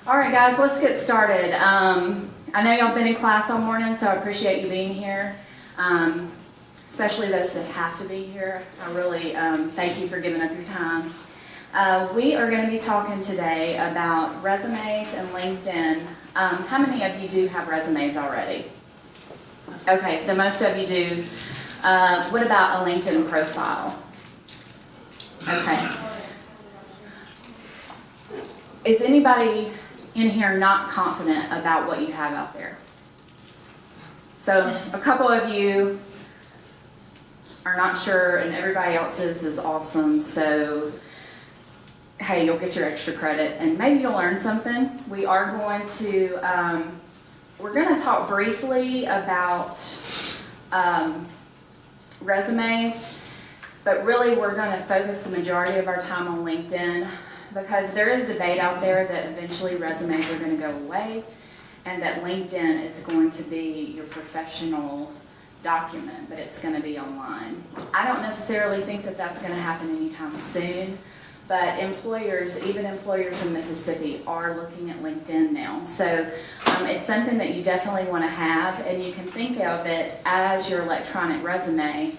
All right, guys, let's get started. I know y'all been in class all morning, so I appreciate you being here, especially those that have to be here. I really thank you for giving up your time. We are going to be talking today about resumes and LinkedIn. How many of you do have resumes already? Okay, so most of you do. What about a LinkedIn profile? Okay. Is anybody in here not confident about what you have out there? So a couple of you are not sure, and everybody else's is awesome. So hey, you'll get your extra credit, and maybe you'll learn something. We are going to we're going to talk briefly about resumes, but really we're going to focus the majority of our time on LinkedIn, because there is debate out there that eventually resumes are going to go away and that LinkedIn is going to be your professional document, but it's going to be online. I don't necessarily think that that's going to happen anytime soon, but employers, even employers in Mississippi, are looking at LinkedIn now. So it's something that you definitely want to have, and you can think of it as your electronic resume,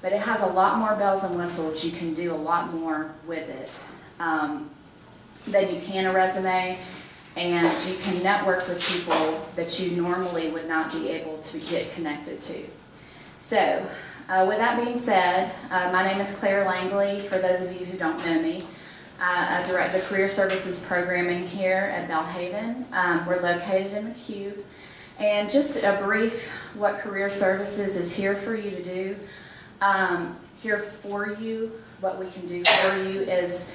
but it has a lot more bells and whistles. You can do a lot more with it than you can a resume, and you can network with people that you normally would not be able to get connected to. So with that being said, my name is Claire Langley. For those of you who don't know me, I direct the Career Services programming here at Belhaven. We're located in the Cube. And just a brief what Career Services is here for you to do. Here for you, what we can do for you is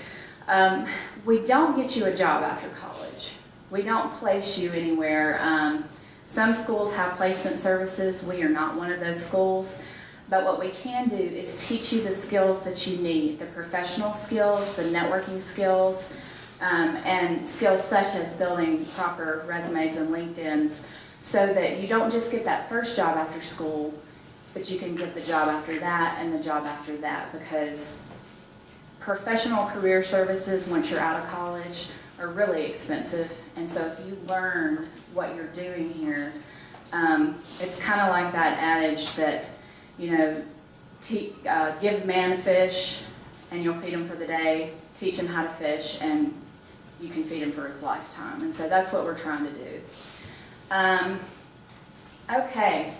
we don't get you a job after college. We don't place you anywhere. Some schools have placement services. We are not one of those schools. But what we can do is teach you the skills that you need, the professional skills, the networking skills, and skills such as building proper resumes and LinkedIns, so that you don't just get that first job after school, but you can get the job after that and the job after that, because professional career services, once you're out of college, are really expensive. And so if you learn what you're doing here, it's kind of like that adage that, you know, give man a fish and you'll feed him for the day, teach him how to fish and you can feed him for his lifetime. And so that's what we're trying to do. Okay,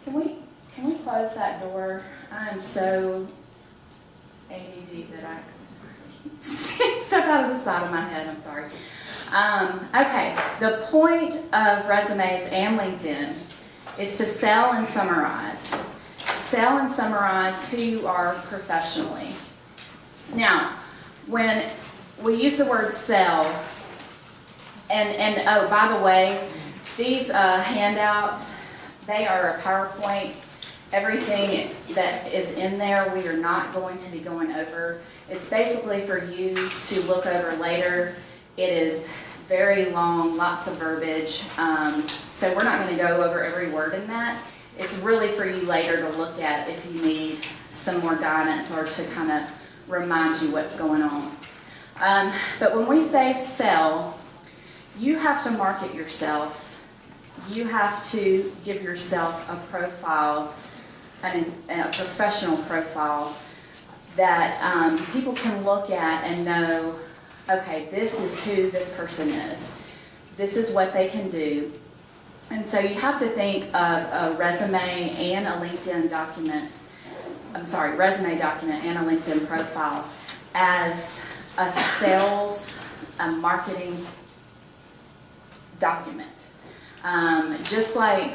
can we close that door? I am so ADD that I keep saying stuff out of the side of my head, I'm sorry. Okay, the point of resumes and LinkedIn is to sell and summarize. Sell and summarize who you are professionally. Now, when we use the word sell, and oh, by the way, these handouts, they are a PowerPoint. Everything that is in there, we are not going to be going over. It's basically for you to look over later. It is very long, lots of verbiage, so we're not going to go over every word in that. It's really for you later to look at if you need some more guidance or to kind of remind you what's going on. But when we say sell, you have to market yourself. You have to give yourself a profile, a professional profile that people can look at and know, okay, this is who this person is. This is what they can do. And so you have to think of a resume and a LinkedIn document, resume document and a LinkedIn profile as a sales, a marketing document. Just like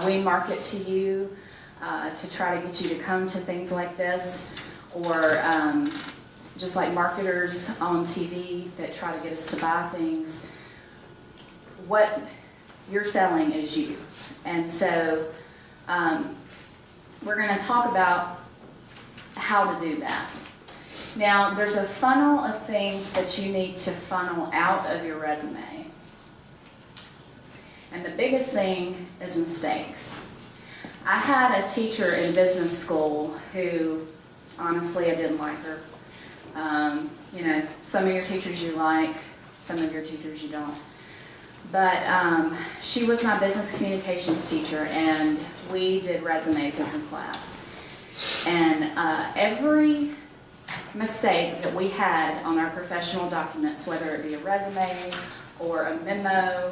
we market to you to try to get you to come to things like this, or just like marketers on TV that try to get us to buy things, what you're selling is you. And so we're going to talk about how to do that. Now, there's a funnel of things that you need to funnel out of your resume. And the biggest thing is mistakes. I had a teacher in business school who, honestly, I didn't like her. You know, some of your teachers you like, Some of your teachers you don't. But she was my business communications teacher, and we did resumes in her class. And every mistake that we had on our professional documents, whether it be a resume or a memo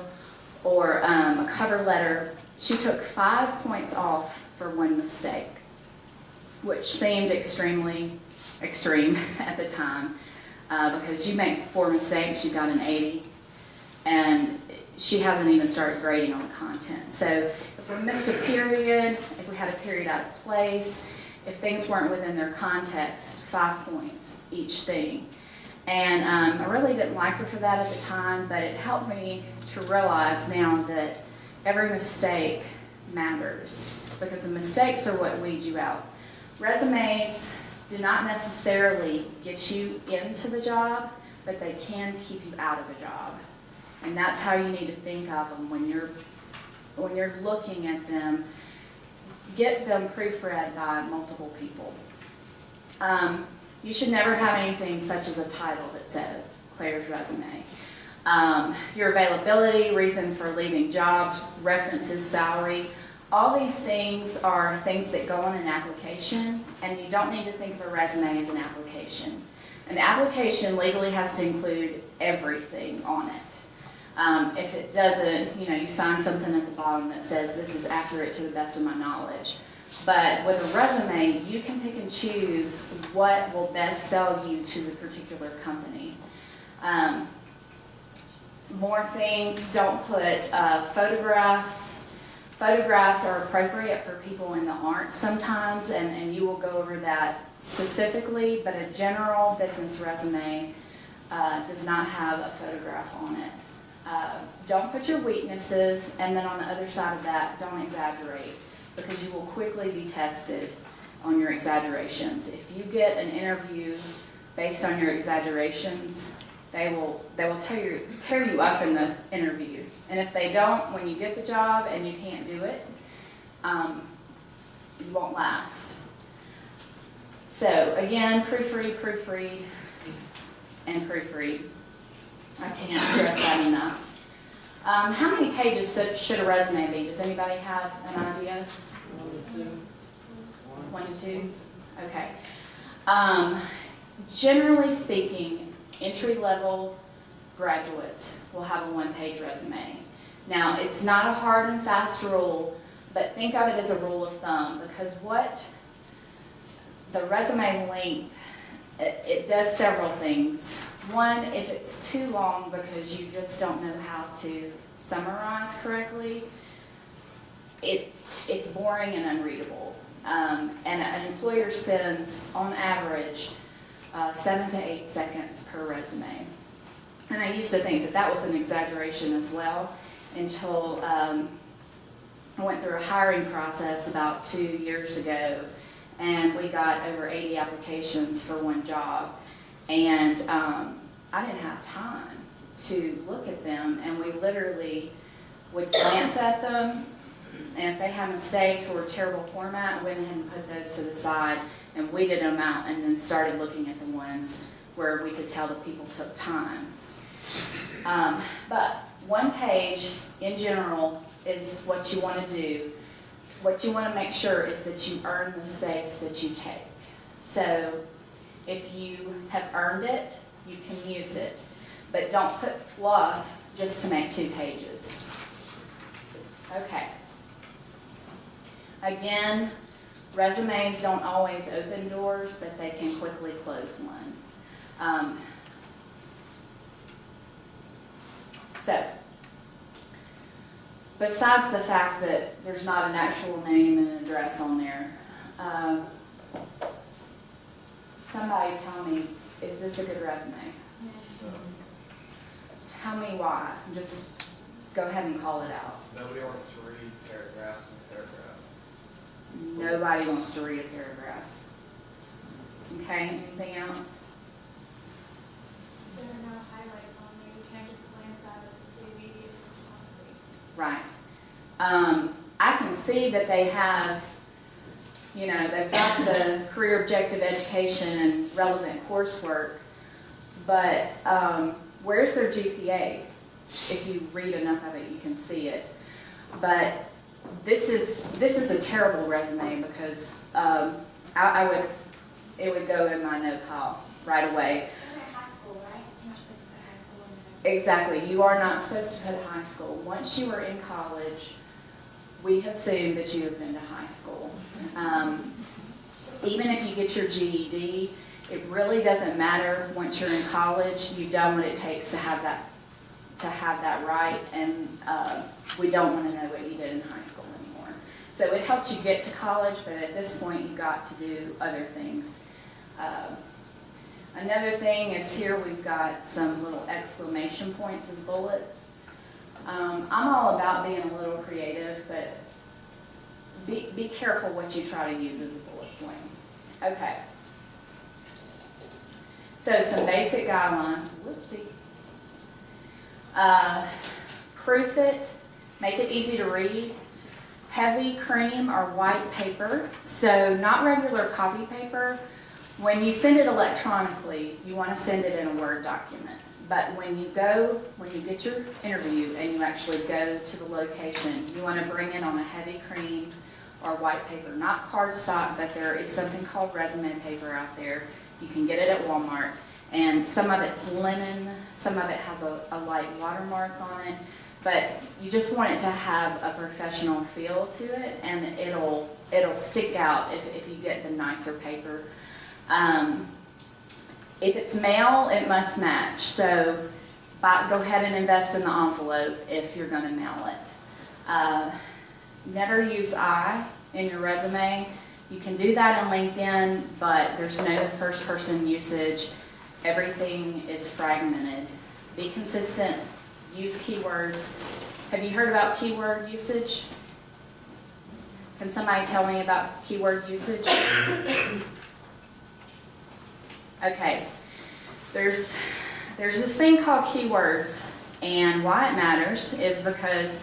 or a cover letter, she took 5 points off for one mistake, which seemed extremely extreme at the time, because you make 4 mistakes, you got an 80, and she hasn't even started grading on the content. So if we missed a period, if we had a period out of place, if things weren't within their context, 5 points each thing. And I really didn't like her for that at the time, but it helped me to realize now that every mistake matters, because the mistakes are what weed you out. Resumes do not necessarily get you into the job, but they can keep you out of a job. And that's how you need to think of them when you're looking at them. Get them proofread by multiple people. You should never have anything such as a title that says Claire's resume. Your availability, reason for leaving jobs, references, salary, all these things are things that go on an application, and you don't need to think of a resume as an application. An application legally has to include everything on it. If it doesn't, you sign something at the bottom that says this is accurate to the best of my knowledge. But with a resume, you can pick and choose what will best sell you to the particular company. More things, don't put photographs. Photographs are appropriate for people in the arts sometimes, and you will go over that specifically, but a general business resume does not have a photograph on it. Don't put your weaknesses, and then on the other side of that, don't exaggerate, because you will quickly be tested on your exaggerations. If you get an interview based on your exaggerations, they will tear you up in the interview. And if they don't, when you get the job and you can't do it, you won't last. So again, proofread, and proofread. I can't stress that enough. How many pages should a resume be? Does anybody have an idea? 1 to 2? Okay. Generally speaking, entry-level graduates will have a 1-page resume. Now, it's not a hard and fast rule, but think of it as a rule of thumb, because what the resume length, it does several things. One, if it's too long because you just don't know how to summarize correctly, it's boring and unreadable. And an employer spends, on average, 7 to 8 seconds per resume. And I used to think that was an exaggeration as well, until I went through a hiring process about 2 years ago, and we got over 80 applications for one job. And I didn't have time to look at them, and we literally would glance at them, and if they had mistakes or terrible format, went ahead and put those to the side and weeded them out, and then started looking at the ones where we could tell the people took time. But 1 page in general is what you want to do. What you want to make sure is that you earn the space that you take. So if you have earned it, you can use it. But don't put fluff just to make 2 pages. Okay. Again, resumes don't always open doors, but they can quickly close one. So, besides the fact that there's not an actual name and an address on there, somebody tell me, is this a good resume? Tell me why. Just go ahead and call it out. Nobody wants to read paragraphs and paragraphs. Nobody wants to read a paragraph. Okay, anything else? There are no highlights on there. You can't just glance at it and see immediately what you want to see. Right. I can see that they have, they've got the career objective education and relevant coursework, but where's their GPA? If you read enough of it, you can see it. But this is a terrible resume because it would go in my no pile right away. You're at high school, right? You're not supposed to put high school in there. Exactly. You are not supposed to put high school. Once you are in college, we assume that you have been to high school. Even if you get your GED, it really doesn't matter once you're in college. You've done what it takes to have that right, and we don't want to know what you did in high school anymore. So it helps you get to college, but at this point you've got to do other things. Another thing is here we've got some little exclamation points as bullets. I'm all about being a little creative, but be careful what you try to use as a bullet point. Okay. So some basic guidelines. Whoopsie. Proof it. Make it easy to read. Heavy cream or white paper. So not regular copy paper. When you send it electronically, you want to send it in a Word document. But when you get your interview and you actually go to the location, you want to bring it on a heavy cream or white paper. Not cardstock, but there is something called resume paper out there. You can get it at Walmart. And some of it's linen, some of it has a light watermark on it. But you just want it to have a professional feel to it, and it'll stick out if you get the nicer paper. If it's mail, it must match. So go ahead and invest in the envelope if you're going to mail it. Never use I in your resume. You can do that on LinkedIn, but there's no first person usage. Everything is fragmented. Be consistent. Use keywords. Have you heard about keyword usage? Can somebody tell me about keyword usage? Okay, there's this thing called keywords, and why it matters is because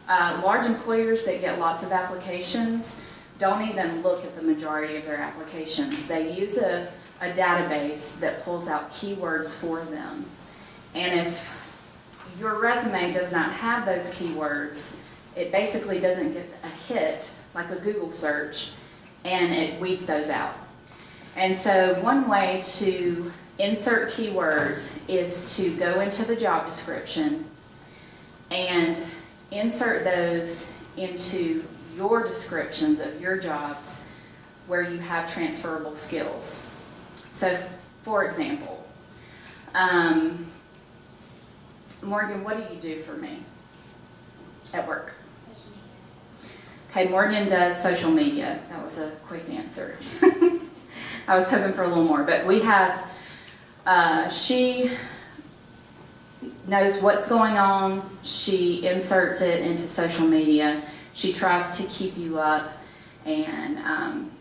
large employers that get lots of applications don't even look at the majority of their applications. They use a database that pulls out keywords for them, and if your resume does not have those keywords, it basically doesn't get a hit like a Google search, and it weeds those out. And so one way to insert keywords is to go into the job description and insert those into your descriptions of your jobs where you have transferable skills. So, for example, Morgan, what do you do for me at work? Social media. Okay, Morgan does social media. That was a quick answer. I was hoping for a little more, but we have, she knows what's going on. She inserts it into social media. She tries to keep you up and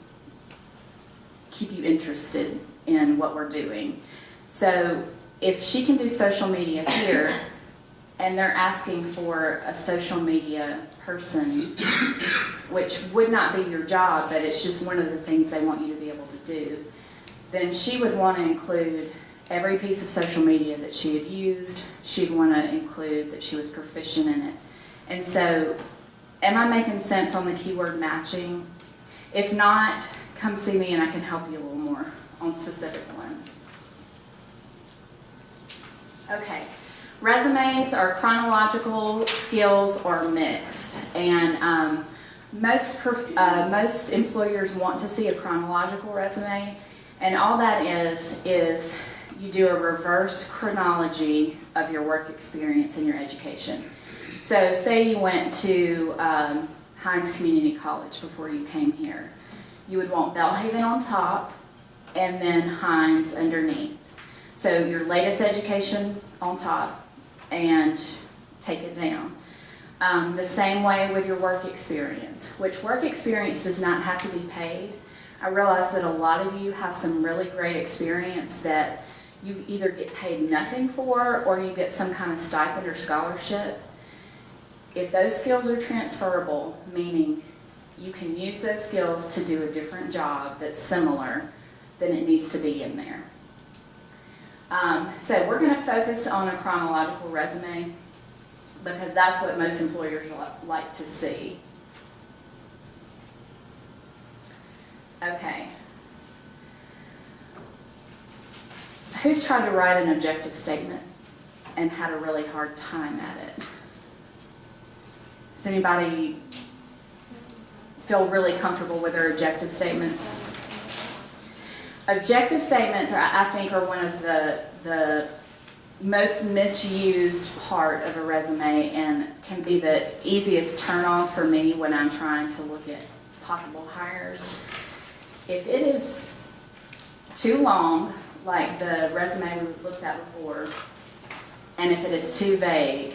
keep you interested in what we're doing. So if she can do social media here, and they're asking for a social media person, which would not be your job, but it's just one of the things they want you to be able to do, then she would want to include every piece of social media that she had used. She'd want to include that she was proficient in it. And so, am I making sense on the keyword matching? If not, come see me and I can help you a little more on specific ones. Okay. Resumes are chronological, skills, or mixed. And most employers want to see a chronological resume. And all that is you do a reverse chronology of your work experience and your education. So say you went to Hines Community College before you came here. You would want Belhaven on top and then Hines underneath. So your latest education on top and take it down. The same way with your work experience, which work experience does not have to be paid. I realize that a lot of you have some really great experience that you either get paid nothing for or you get some kind of stipend or scholarship. If those skills are transferable, meaning you can use those skills to do a different job that's similar, then it needs to be in there. So we're going to focus on a chronological resume because that's what most employers like to see. Okay. Who's tried to write an objective statement and had a really hard time at it? Does anybody feel really comfortable with their objective statements? Objective statements, I think, are one of the most misused part of a resume and can be the easiest turn-off for me when I'm trying to look at possible hires. If it is too long, like the resume we looked at before, and if it is too vague,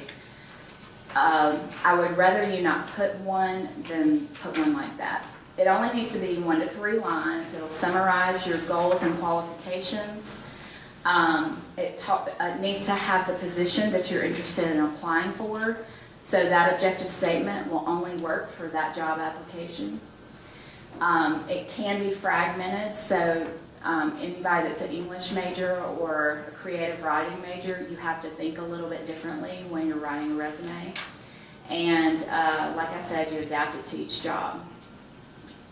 I would rather you not put one than put one like that. It only needs to be 1 to 3 lines. It'll summarize your goals and qualifications. It needs to have the position that you're interested in applying for, so that objective statement will only work for that job application. It can be fragmented, so anybody that's an English major or a creative writing major, you have to think a little bit differently when you're writing a resume. And like I said, you adapt it to each job.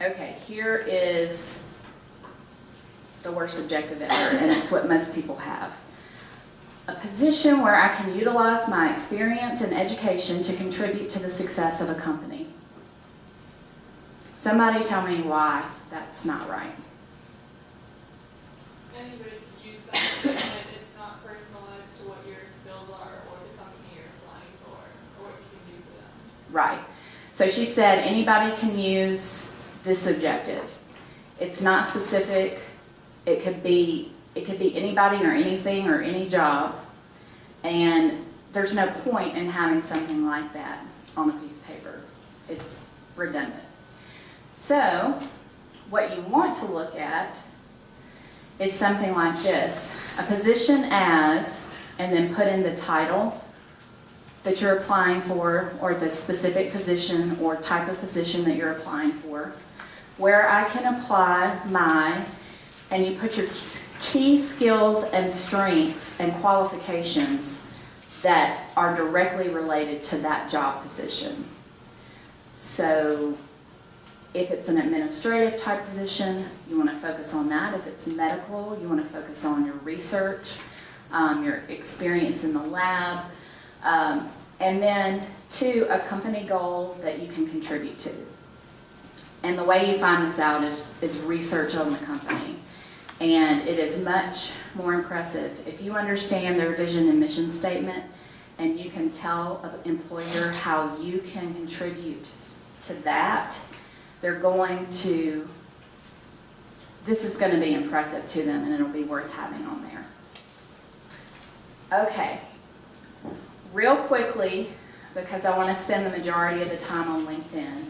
Okay, here is the worst objective ever, and it's what most people have. A position where I can utilize my experience and education to contribute to the success of a company. Somebody tell me why that's not right. Anybody can use that statement. It's not personalized to what your skills are or the company you're applying for or what you can do for them. Right. So she said anybody can use this objective. It's not specific. It could be anybody or anything or any job, and there's no point in having something like that on a piece of paper. It's redundant. So what you want to look at is something like this: a position as, and then put in the title that you're applying for, or the specific position or type of position that you're applying for, where I can apply my, and you put your key skills and strengths and qualifications that are directly related to that job position. So if it's an administrative type position, you want to focus on that. If it's medical, you want to focus on your research, your experience in the lab, and then 2, a company goal that you can contribute to. And the way you find this out is research on the company. And it is much more impressive if you understand their vision and mission statement and you can tell an employer how you can contribute to that. This is going to be impressive to them, and it'll be worth having on there. Okay, real quickly, because I want to spend the majority of the time on LinkedIn,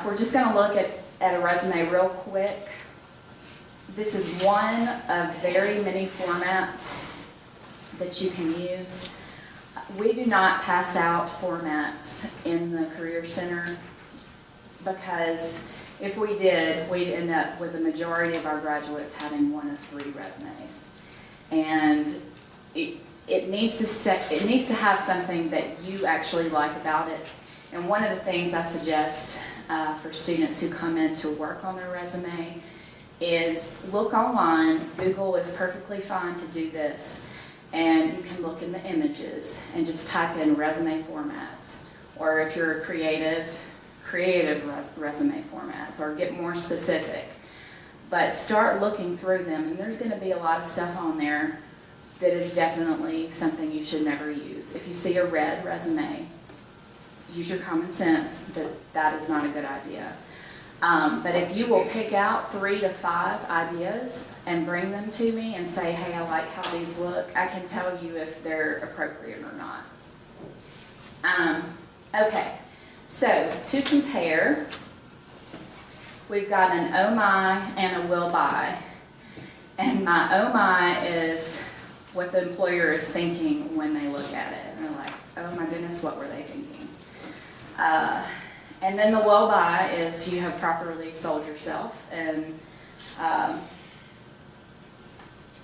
we're just going to look at a resume real quick. This is one of very many formats that you can use. We do not pass out formats in the Career Center because if we did, we'd end up with the majority of our graduates having 1 of 3 resumes. And it needs to have something that you actually like about it. And one of the things I suggest for students who come in to work on their resume is look online. Google is perfectly fine to do this. And you can look in the images and just type in resume formats. Or if you're a creative resume formats, or get more specific. But start looking through them, and there's going to be a lot of stuff on there that is definitely something you should never use. If you see a red resume, use your common sense that that is not a good idea. But if you will pick out 3 to 5 ideas and bring them to me and say, hey, I like how these look, I can tell you if they're appropriate or not. Okay, so to compare, we've got an oh my and a will buy. And my oh my is what the employer is thinking when they look at it. And they're like, oh my goodness, what were they thinking? And then the will buy is you have properly sold yourself and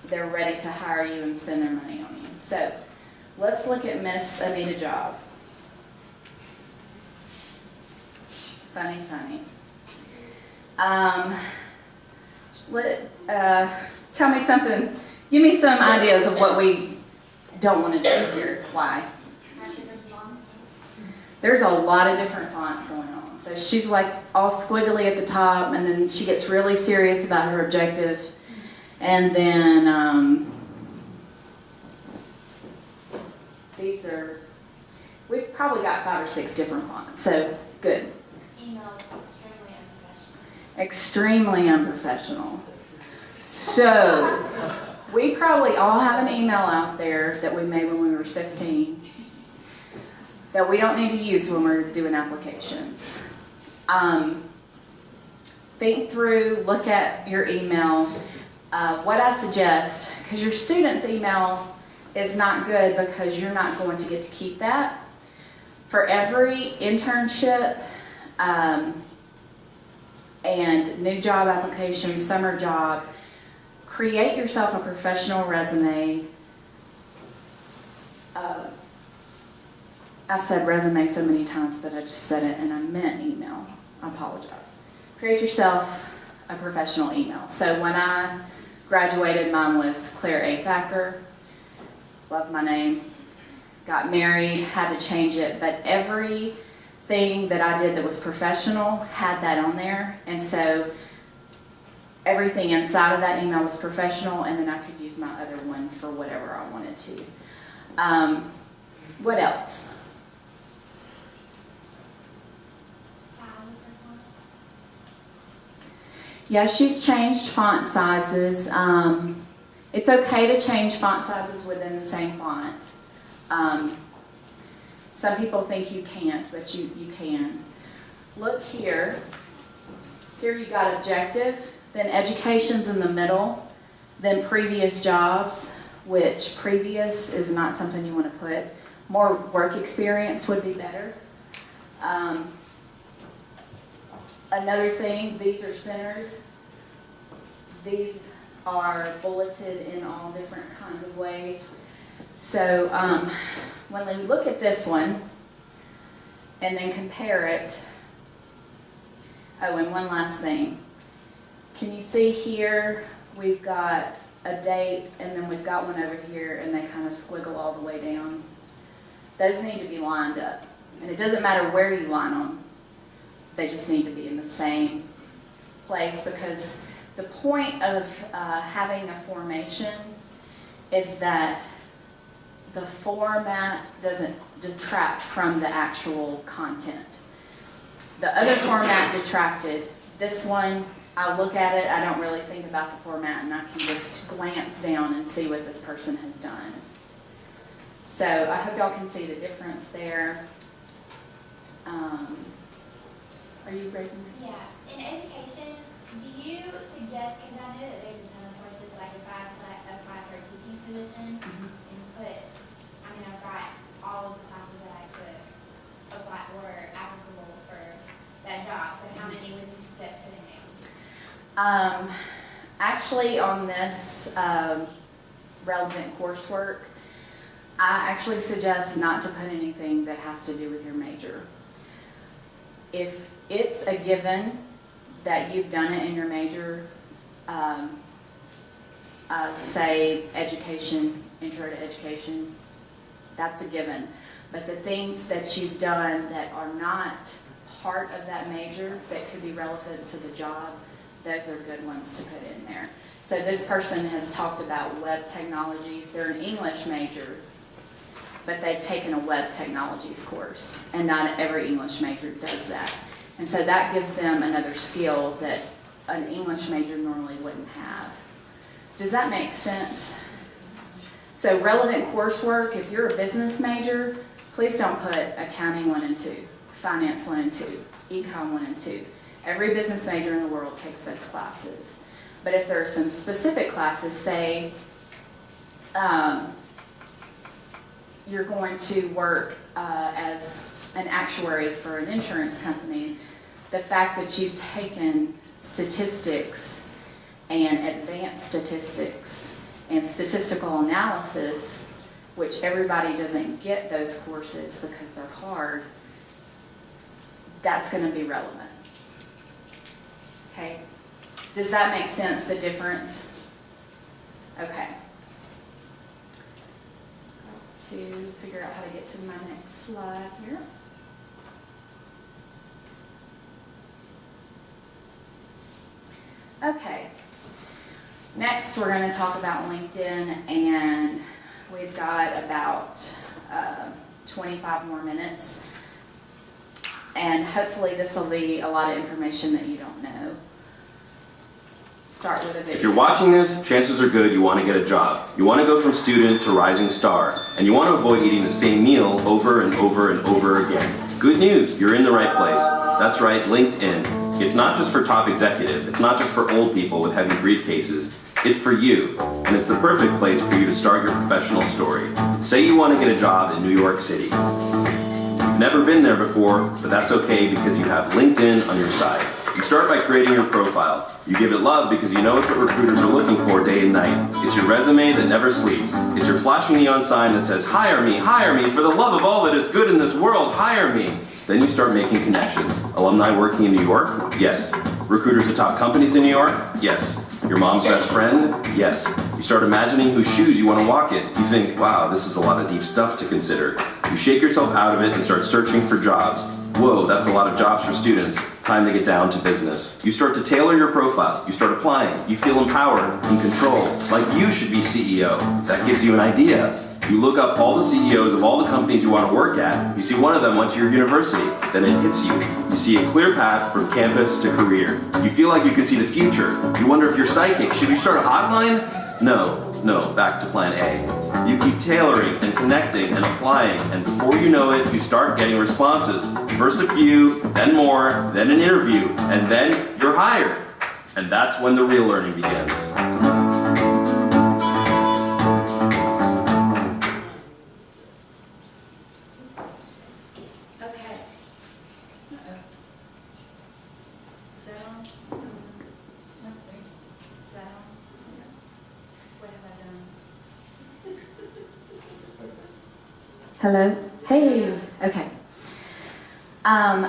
they're ready to hire you and spend their money on you. So let's look at Miss Anita Job. Funny. Tell me something. Give me some ideas of what we don't want to do here. Why? There's a lot of different fonts going on. So she's like all squiggly at the top, and then she gets really serious about her objective. And then these are, we've probably got 5 or 6 different fonts. So good. Email is extremely unprofessional. Extremely unprofessional. So we probably all have an email out there that we made when we were 15 that we don't need to use when we're doing applications. Think through, look at your email. What I suggest, because your student's email is not good because you're not going to get to keep that. For every internship and new job application, summer job, create yourself a professional resume. I've said resume so many times, but I just said it and I meant email. I apologize. Create yourself a professional email. So when I graduated, mine was Claire A. Thacker. Love my name. Got married, had to change it, but everything that I did that was professional had that on there. And so everything inside of that email was professional, and then I could use my other one for whatever I wanted to. What else? Yeah, she's changed font sizes. It's okay to change font sizes within the same font. Some people think you can't, but you can. Look here. Here you got objective, then education's in the middle, then previous jobs, which previous is not something you want to put. More work experience would be better. Another thing, these are centered. These are bulleted in all different kinds of ways. So when we look at this one and then compare it, oh, and one last thing. Can you see here we've got a date and then we've got one over here and they kind of squiggle all the way down? Those need to be lined up. And it doesn't matter where you line them. They just need to be in the same place, because the point of having a formation is that the format doesn't detract from the actual content. The other format detracted. This one, I look at it, I don't really think about the format, and I can just glance down and see what this person has done. So I hope y'all can see the difference there. Are you raising? Yeah, in education, do you suggest, because I know that there's a ton of courses, like if I apply for a teaching position and put, I've got all of the classes that I took were applicable for that job, so how many would you suggest putting down? Actually, on this relevant coursework, I actually suggest not to put anything that has to do with your major. If it's a given that you've done it in your major, say education, intro to education, that's a given. But the things that you've done that are not part of that major that could be relevant to the job, those are good ones to put in there. So this person has talked about web technologies. They're an English major, but they've taken a web technologies course, and not every English major does that. And so that gives them another skill that an English major normally wouldn't have. Does that make sense? So relevant coursework, if you're a business major, please don't put accounting 1 and 2, finance 1 and 2, econ 1 and 2. Every business major in the world takes those classes. But if there are some specific classes, say you're going to work as an actuary for an insurance company, the fact that you've taken statistics and advanced statistics and statistical analysis, which everybody doesn't get those courses because they're hard, that's going to be relevant. Okay? Does that make sense, the difference? Okay. To figure out how to get to my next slide here. Okay. Next, we're going to talk about LinkedIn, and we've got about 25 more minutes. And hopefully this will be a lot of information that you don't know. Start with a video. If you're watching this, chances are good you want to get a job. You want to go from student to rising star, and you want to avoid eating the same meal over and over and over again. Good news, you're in the right place. That's right, LinkedIn. It's not just for top executives, it's not just for old people with heavy briefcases. It's for you, and it's the perfect place for you to start your professional story. Say you want to get a job in New York City. You've never been there before, but that's okay because you have LinkedIn on your side. You start by creating your profile. You give it love because you know it's what recruiters are looking for day and night. It's your resume that never sleeps. It's your flashing neon sign that says, hire me, for the love of all that is good in this world, hire me. Then you start making connections. Alumni working in New York? Yes. Recruiters at top companies in New York? Yes. Your mom's best friend? Yes. You start imagining whose shoes you want to walk in. You think, wow, this is a lot of deep stuff to consider. You shake yourself out of it and start searching for jobs. Whoa, that's a lot of jobs for students. Time to get down to business. You start to tailor your profile. You start applying. You feel empowered, in control, like you should be CEO. That gives you an idea. You look up all the CEOs of all the companies you want to work at. You see one of them went to your university. Then it hits you. You see a clear path from campus to career. You feel like you can see the future. You wonder if you're psychic. Should you start a hotline? No, back to plan A. You keep tailoring and connecting and applying, and before you know it, you start getting responses. First a few, then more, then an interview, and then you're hired. And that's when the real learning begins. Okay. Uh-oh. Is that on? No, is that on? What have I done? Hello? Hey, okay.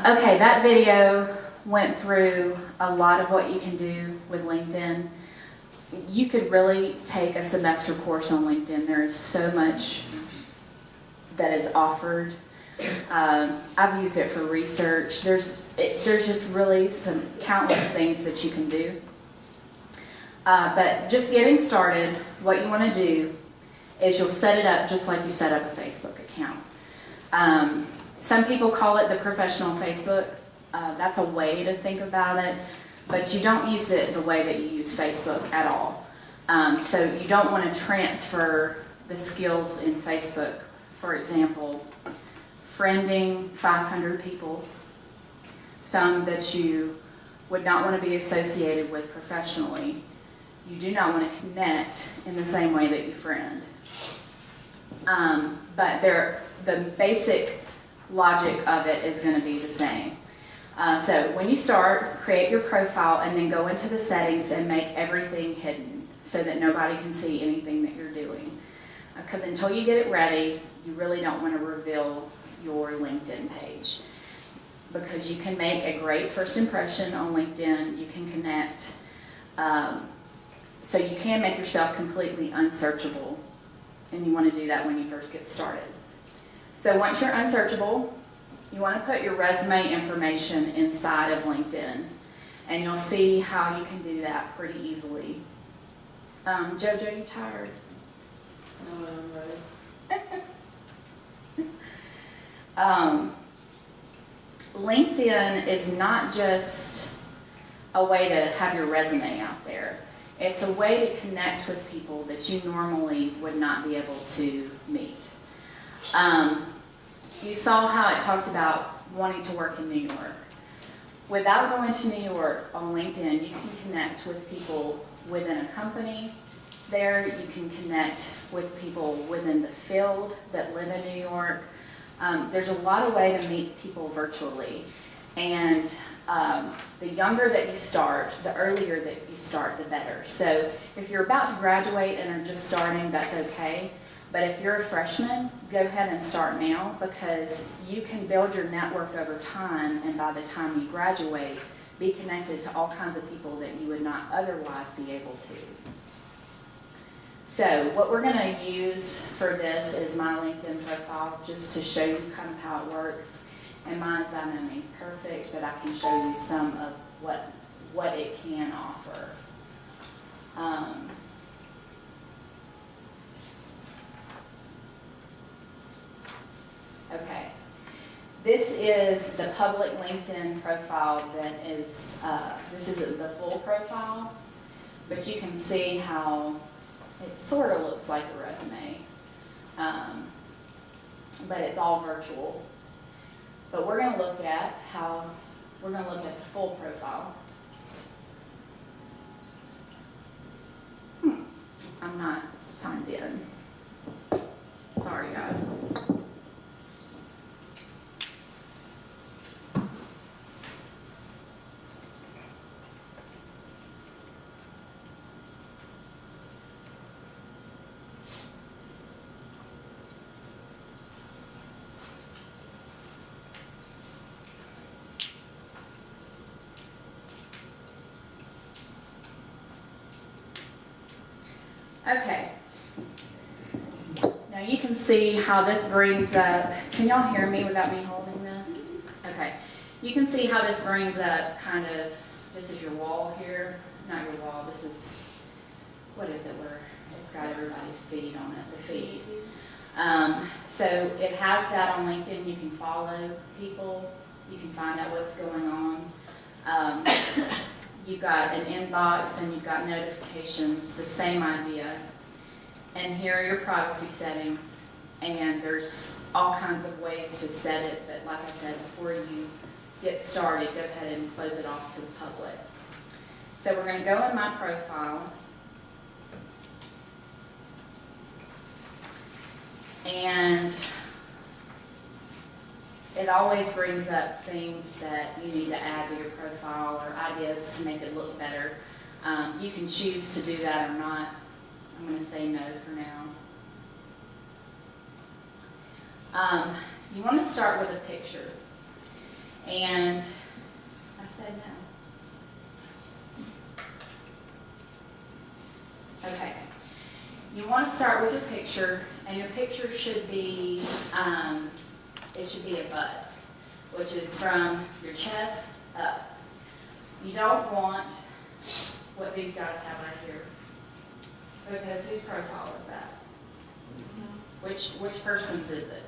Okay, that video went through a lot of what you can do with LinkedIn. You could really take a semester course on LinkedIn. There is so much that is offered. I've used it for research. There's just really some countless things that you can do. But just getting started, what you want to do is you'll set it up just like you set up a Facebook account. Some people call it the professional Facebook. That's a way to think about it, but you don't use it the way that you use Facebook at all. So you don't want to transfer the skills in Facebook. For example, friending 500 people, some that you would not want to be associated with professionally. You do not want to connect in the same way that you friend. But the basic logic of it is going to be the same. So when you start, create your profile and then go into the settings and make everything hidden so that nobody can see anything that you're doing. Because until you get it ready, you really don't want to reveal your LinkedIn page. Because you can make a great first impression on LinkedIn, you can connect, so you can make yourself completely unsearchable. And you want to do that when you first get started. So once you're unsearchable, you want to put your resume information inside of LinkedIn. And you'll see how you can do that pretty easily. Jojo, you tired? No, I'm ready. LinkedIn is not just a way to have your resume out there. It's a way to connect with people that you normally would not be able to meet. You saw how it talked about wanting to work in New York. Without going to New York on LinkedIn, you can connect with people within a company there. You can connect with people within the field that live in New York. There's a lot of ways to meet people virtually. And The younger that you start, the earlier that you start, the better. So if you're about to graduate and are just starting, that's okay. But if you're a freshman, go ahead and start now, because you can build your network over time, and by the time you graduate, be connected to all kinds of people that you would not otherwise be able to. So what we're going to use for this is my LinkedIn profile, just to show you kind of how it works. And mine is by no means perfect, but I can show you some of what it can offer. Okay. This is the public LinkedIn profile that is, this isn't the full profile, but you can see how it sort of looks like a resume, but it's all virtual. So we're going to look at the full profile. I'm not signed in. Sorry, guys. Okay. Now you can see how this brings up, can y'all hear me without me holding this? Okay. You can see how this brings up kind of, this is your wall here, not your wall, this is, what is it, where it's got everybody's feed on it, the feed. So it has that on LinkedIn. You can follow people, you can find out what's going on. You've got an inbox and you've got notifications, the same idea. And here are your privacy settings, and there's all kinds of ways to set it, but like I said, before you get started, go ahead and close it off to the public. So we're going to go in my profile, and it always brings up things that you need to add to your profile or ideas to make it look better. You can choose to do that or not. I'm going to say no for now. You want to start with a picture. And I said no. Okay. You want to start with your picture, and your picture should be, it should be a bust, which is from your chest up. You don't want what these guys have right here, because whose profile is that? Which person's is it?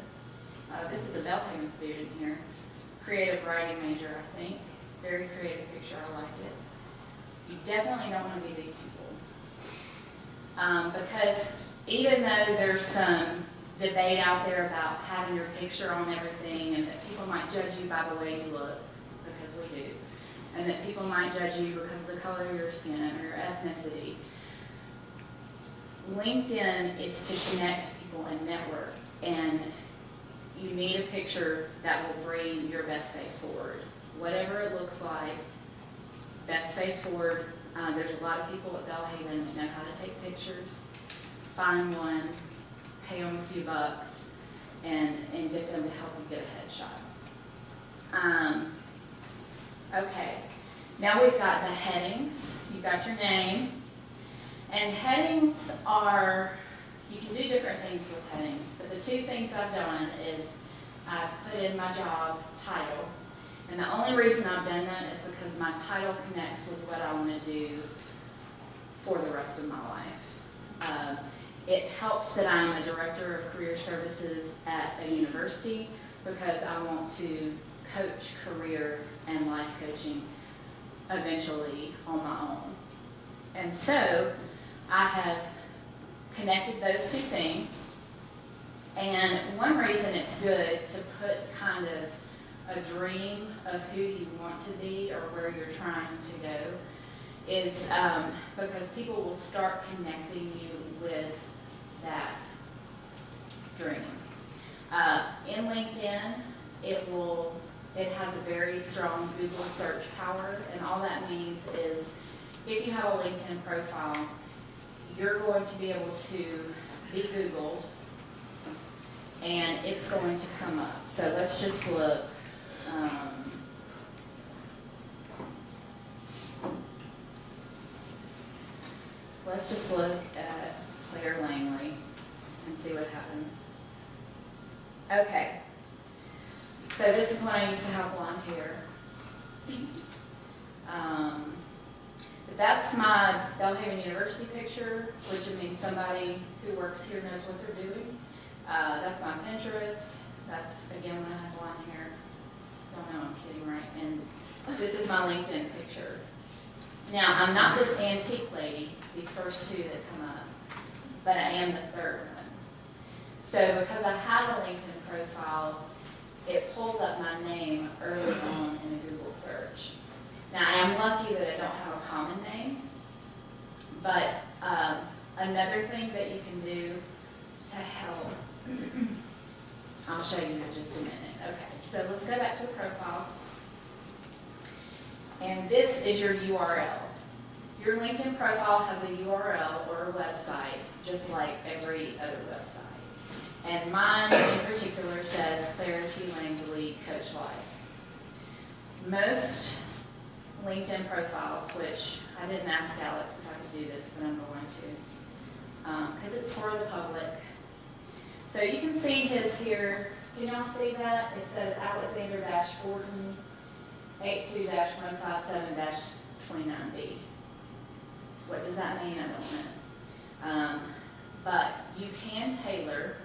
This is a Belhaven student here, creative writing major, I think. Very creative picture, I like it. You definitely don't want to be these people. Because even though there's some debate out there about having your picture on everything, and that people might judge you by the way you look, because we do, and that people might judge you because of the color of your skin or your ethnicity, LinkedIn is to connect people and network, and you need a picture that will bring your best face forward. Whatever it looks like, best face forward. There's a lot of people at Belhaven that know how to take pictures. Find one, pay them a few bucks, and get them to help you get a headshot. Okay, now we've got the headings. You've got your name. And headings are, you can do different things with headings, but the two things I've done is I've put in my job title. And the only reason I've done that is because my title connects with what I want to do for the rest of my life. It helps that I'm a director of career services at a university, because I want to coach career and life coaching eventually on my own. And so I have connected those two things. And one reason it's good to put kind of a dream of who you want to be or where you're trying to go is because people will start connecting you with that dream. In LinkedIn, it will it has a very strong Google search power, and all that means is if you have a LinkedIn profile, you're going to be able to be Googled, and it's going to come up. So let's just look. Let's just look at Claire Langley and see what happens. Okay. So this is when I used to have blonde hair. But that's my Belhaven University picture, which means somebody who works here knows what they're doing. That's my Pinterest. That's, again, when I had blonde hair. Don't know, I'm kidding, right? And this is my LinkedIn picture. Now, I'm not this antique lady, these first two that come up, but I am the third one. So because I have a LinkedIn profile, it pulls up my name early on in a Google search. Now, I am lucky that I don't have a common name, but another thing that you can do to help, I'll show you in just a minute. Okay, so let's go back to the profile. And this is your URL. Your LinkedIn profile has a URL or a website, just like every other website. And mine in particular says Clarity Langley Coach Life. Most LinkedIn profiles, which I didn't ask Alex if I could do this, but I'm going to, because it's for the public. So you can see his here. Can y'all see that? It says Alexander-Fortin 82-157-29B. What does that mean? I don't know. But you can tailor,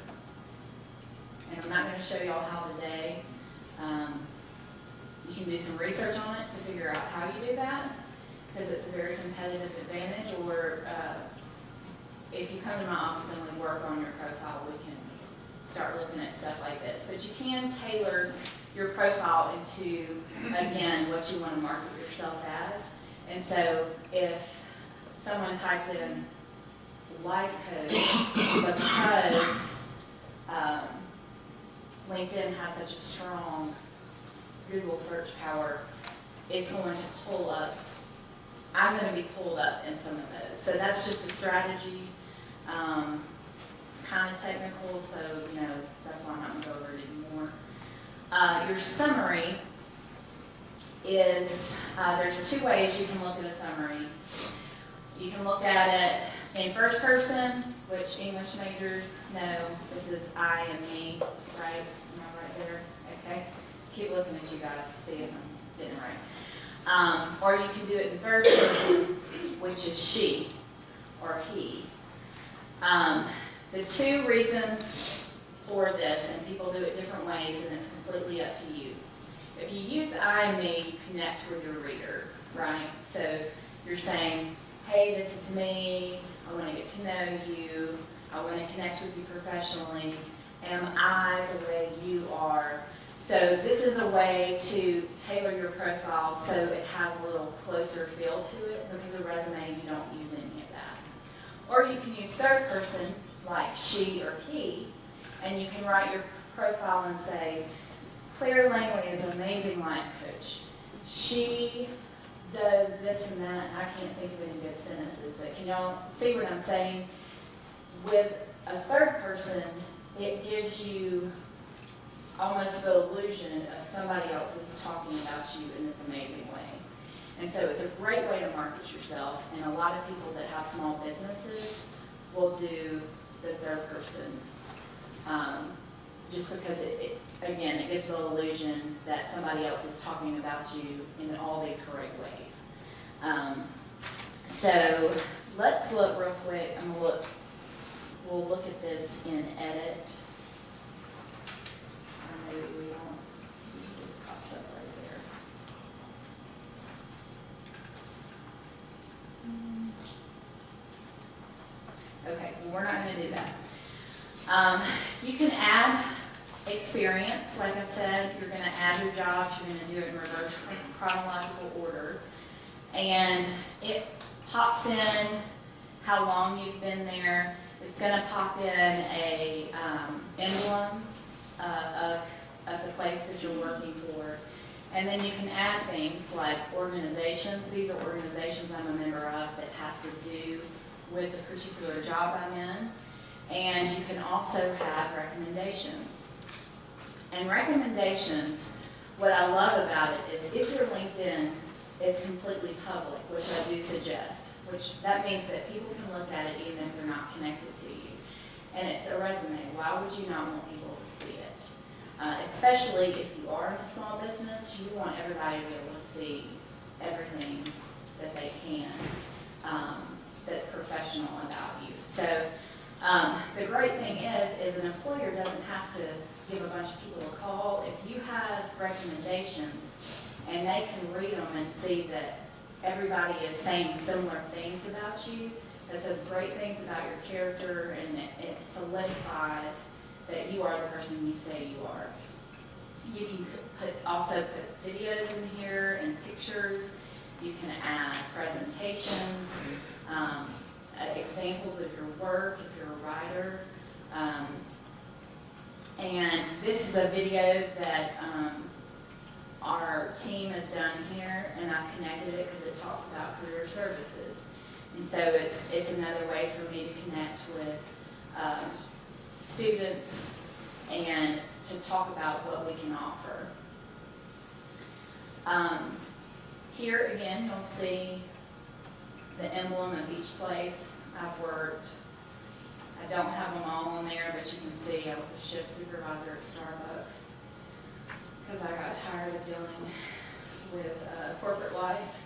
and I'm not going to show y'all how today. You can do some research on it to figure out how you do that, because it's a very competitive advantage. Or if you come to my office and we work on your profile, we can start looking at stuff like this. But you can tailor your profile into, again, what you want to market yourself as. And so if someone typed in life coach, because LinkedIn has such a strong Google search power, it's going to pull up, I'm going to be pulled up in some of those. So that's just a strategy, kind of technical, so that's why I'm not going to go over it anymore. Your summary is, there's two ways you can look at a summary. You can look at it in first person, which English majors know this is I and me, right? Am I right there? Okay. Keep looking at you guys to see if I'm getting it right. Or you can do it in third person, which is she or he. The two reasons for this, and people do it different ways, and it's completely up to you. If you use I and me, you connect with your reader, right? So you're saying, hey, this is me, I want to get to know you, I want to connect with you professionally, am I the way you are? So this is a way to tailor your profile so it has a little closer feel to it, because a resume, you don't use any of that. Or you can use third person, like she or he, and you can write your profile and say, Claire Langley is an amazing life coach. She does this and that. I can't think of any good sentences, but can y'all see what I'm saying? With a third person, it gives you almost the illusion of somebody else is talking about you in this amazing way. And so it's a great way to market yourself, and a lot of people that have small businesses will do the third person, just because it gives the illusion that somebody else is talking about you in all these correct ways. So let's look real quick. We'll look at this in edit. Maybe we won't. It pops up right there. Okay, well, we're not going to do that. You can add experience. Like I said, you're going to add your jobs. You're going to do it in reverse chronological order. And it pops in how long you've been there. It's going to pop in a emblem of the place that you're working for. And then you can add things like organizations. These are organizations I'm a member of that have to do with the particular job I'm in. And you can also have recommendations. And recommendations, what I love about it is if your LinkedIn is completely public, which I do suggest, which that means that people can look at it even if they're not connected to you. And it's a resume. Why would you not want people to see it? Especially if you are in a small business, you want everybody to be able to see everything that they can that's professional about you. So the great thing is an employer doesn't have to give a bunch of people a call. If you have recommendations and they can read them and see that everybody is saying similar things about you, that says great things about your character, and it solidifies that you are the person you say you are. You can also put videos in here and pictures. You can add presentations, examples of your work if you're a writer. And this is a video that our team has done here, and I've connected it because it talks about career services. And so it's another way for me to connect with students and to talk about what we can offer. Here again, you'll see the emblem of each place I've worked. I don't have them all on there, but you can see I was a shift supervisor at Starbucks because I got tired of dealing with corporate life.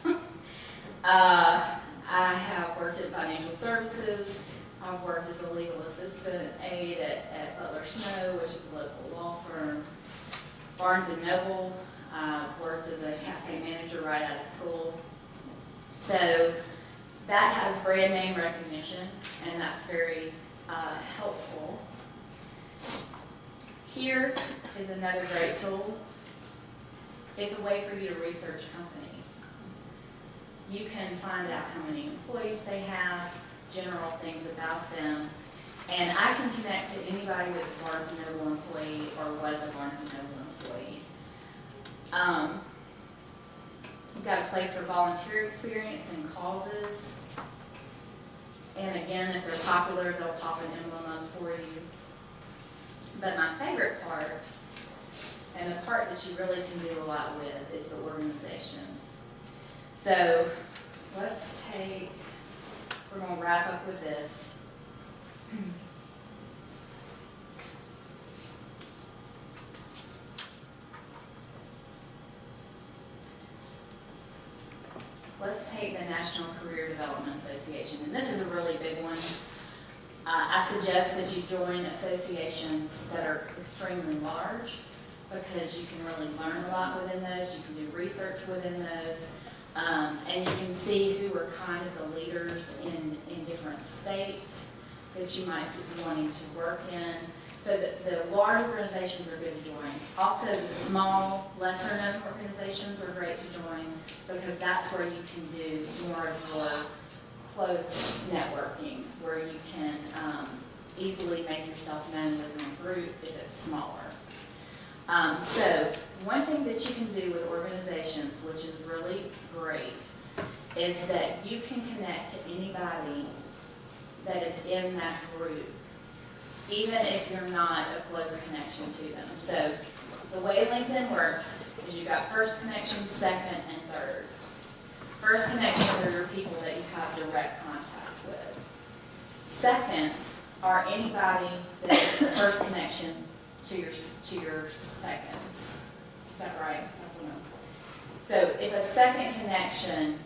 I have worked in financial services. I've worked as a legal assistant aide at Butler Snow, which is a local law firm. Barnes & Noble. I've worked as a cafe manager right out of school. So that has brand name recognition, and that's very helpful. Here is another great tool. It's a way for you to research companies. You can find out how many employees they have, general things about them, and I can connect to anybody that's a Barnes & Noble employee or was a Barnes & Noble employee. We've got a place for volunteer experience and causes. And again, if they're popular, they'll pop an emblem up for you. But my favorite part, and the part that you really can do a lot with, is the organizations. So let's take, we're going to wrap up with this. Let's take the National Career Development Association, and this is a really big one. I suggest that you join associations that are extremely large because you can really learn a lot within those. You can do research within those, and you can see who are kind of the leaders in different states that you might be wanting to work in. So the large organizations are good to join. Also, the small, lesser-known organizations are great to join because that's where you can do more of your close networking, where you can easily make yourself known within a group if it's smaller. So one thing that you can do with organizations, which is really great, is that you can connect to anybody that is in that group, even if you're not a close connection to them. So the way LinkedIn works is you've got first connections, second, and thirds. First connections are your people that you have direct contact with. Seconds are anybody that is the first connection to your seconds. Is that right? That's one. So if a second connection,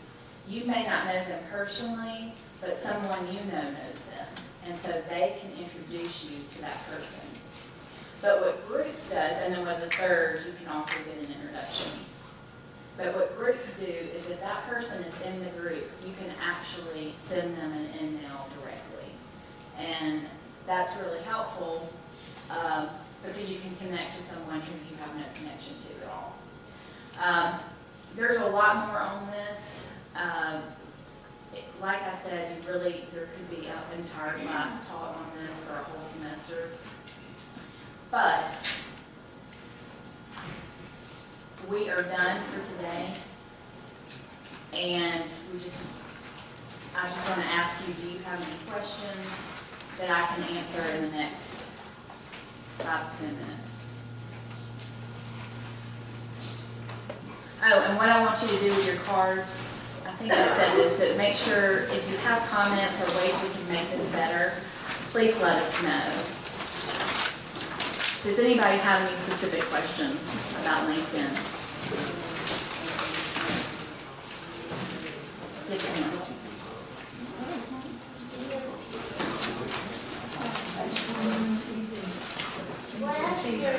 you may not know them personally, but someone you know knows them. And so they can introduce you to that person. But what groups does, and then with the third, you can also get an introduction. But what groups do is if that person is in the group, you can actually send them an email directly. And that's really helpful because you can connect to someone who you have no connection to at all. There's a lot more on this. Like I said, there could be an entire class taught on this for a whole semester. But we are done for today. And I just want to ask you, do you have any questions that I can answer in the next 5 to 10 minutes? Oh, and what I want you to do with your cards, I think I said this, but make sure if you have comments or ways we can make this better, please let us know. Does anybody have any specific questions about LinkedIn? Yes, ma'am. What else are your,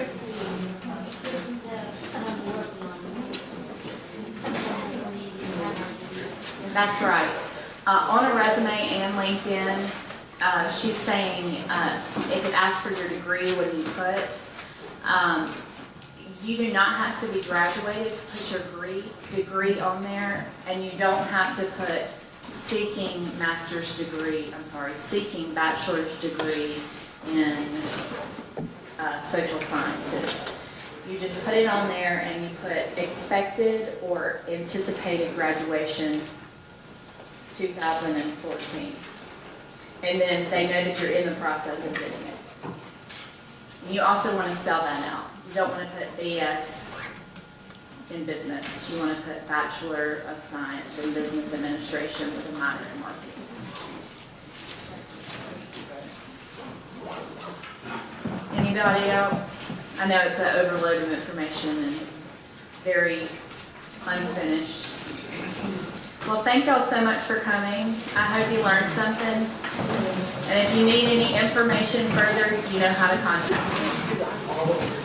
That's right. On a resume and LinkedIn, she's saying if it asks for your degree, what do you put? You do not have to be graduated to put your degree on there, and you don't have to put seeking bachelor's degree in social sciences. You just put it on there and you put expected or anticipated graduation 2014. And then they know that you're in the process of getting it. And you also want to spell that out. You don't want to put BS in business. You want to put Bachelor of Science in Business Administration with a minor in marketing. Anybody else? I know it's an overload of information and very unfinished. Well, thank y'all so much for coming. I hope you learned something. And if you need any information further, you know how to contact me.